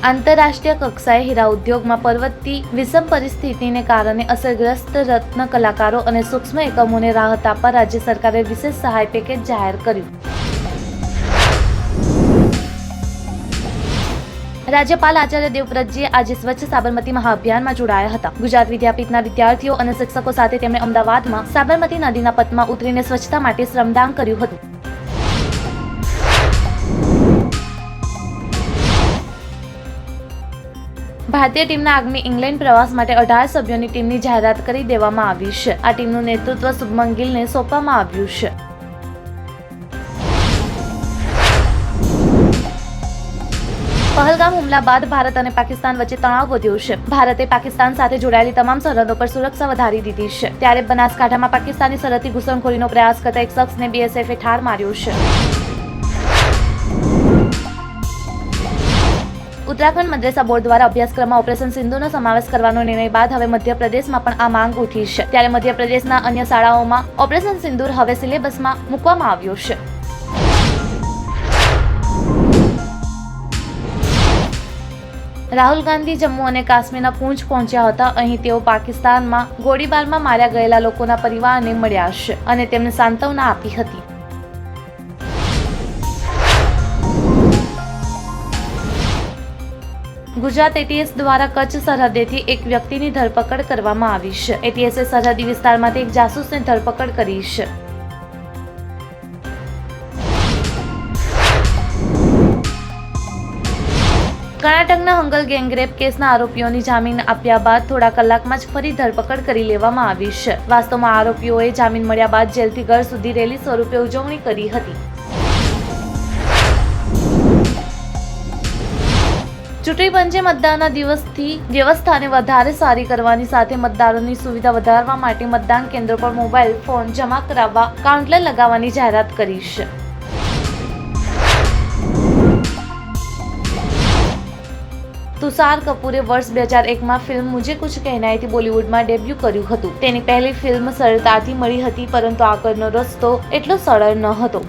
આંતરરાષ્ટ્રીય કક્ષાએ હીરા ઉદ્યોગમાં પર્વતની વિષમ પરિસ્થિતિને કારણે અસરગ્રસ્ત રત્ન કલાકારો અને સૂક્ષ્મ એકમોને રાહત આપવા રાજ્ય સરકારે વિશેષ સહાય પેકેજ જાહેર કર્યું. રાજ્યપાલ આચાર્ય દેવવ્રતજીએ આજે સ્વચ્છ સાબરમતી મહાઅભિયાનમાં જોડાયા હતા. ગુજરાત વિદ્યાપીઠના વિદ્યાર્થીઓ અને શિક્ષકો સાથે તેમણે અમદાવાદમાં સાબરમતી નદીના પટમાં ઉતરીને સ્વચ્છતા માટે શ્રમદાન કર્યું હતું. ભારતીય ટીમના આગામી ઇંગ્લેન્ડ પ્રવાસ માટે 18 સભ્યોની ટીમની જાહેરાત કરી દેવામાં આવી છે. આ ટીમનું નેતૃત્વ શુભમન ગિલને સોંપવામાં આવ્યું છે. પહલગામ હુમલા બાદ ભારત અને પાકિસ્તાન વચ્ચે તણાવ વધ્યો છે. ભારતે પાકિસ્તાન સાથે જોડાયેલી તમામ સરહદો પર સુરક્ષા વધારી દીધી છે. ત્યારે બનાસકાંઠામાં પાકિસ્તાની સરહદથી ઘૂસણખોરીનો પ્રયાસ કરતા એક શખ્સને બીએસએફે ઠાર માર્યો છે. ઉત્તરાખંડ મદ્રેસા બોર્ડ દ્વારા અભ્યાસક્રમમાં ઓપરેશન સિંધુનો સમાવેશ કરવાનો નિર્ણય બાદ હવે મધ્યપ્રદેશમાં પણ આ માંગ ઉઠી છે. ત્યારે મધ્યપ્રદેશના અન્ય શાળાઓમાં ઓપરેશન સિંદૂર હવે સિલેબસમાં મૂકવામાં આવ્યો છે. રાહુલ ગાંધી જમ્મુ અને કાશ્મીરના પૂંચ પહોંચ્યા હતા. અહીં તેઓ પાકિસ્તાનમાં ગોળીબારમાં માર્યા ગયેલા લોકોના પરિવારને મળ્યા છે અને તેમને સાંત્વના આપી હતી. ગુજરાત એટીએસ દ્વારા કચ્છ સરહદેથી એક વ્યક્તિની ધરપકડ કરવામાં આવી છે. એટીએસે સરહદી વિસ્તારમાંથી એક જાસૂસની ધરપકડ કરી છે. કર્ણાટકના હંગલ ગેંગરેપ કેસના આરોપીઓની જામીન આપ્યા બાદ થોડા કલાકમાં જ ફરી ધરપકડ કરી લેવામાં આવી છે. વાસ્તવમાં આરોપીઓએ જામીન મળ્યા બાદ જેલથી ઘર સુધી રેલી સ્વરૂપે ઉજવણી કરી હતી. ચૂંટણી પંચે મતદાનના દિવસથી વ્યવસ્થાને વધારે સારી કરવાની સાથે મતદારોની સુવિધા વધારવા માટે મતદાન કેન્દ્રો પર મોબાઈલ ફોન જમા કરાવવા કાઉન્ટર લગાવવાની જાહેરાત કરી છે. તુષાર કપૂરે વર્ષ 2001માં ફિલ્મ મુझे कुछ कहना है થી બોલિવૂડમાં ડેબ્યુ કર્યું હતું. તેની પહેલી ફિલ્મ સરળતાથી મળી હતી, પરંતુ આગળનો રસ્તો એટલો સરળ ન હતો.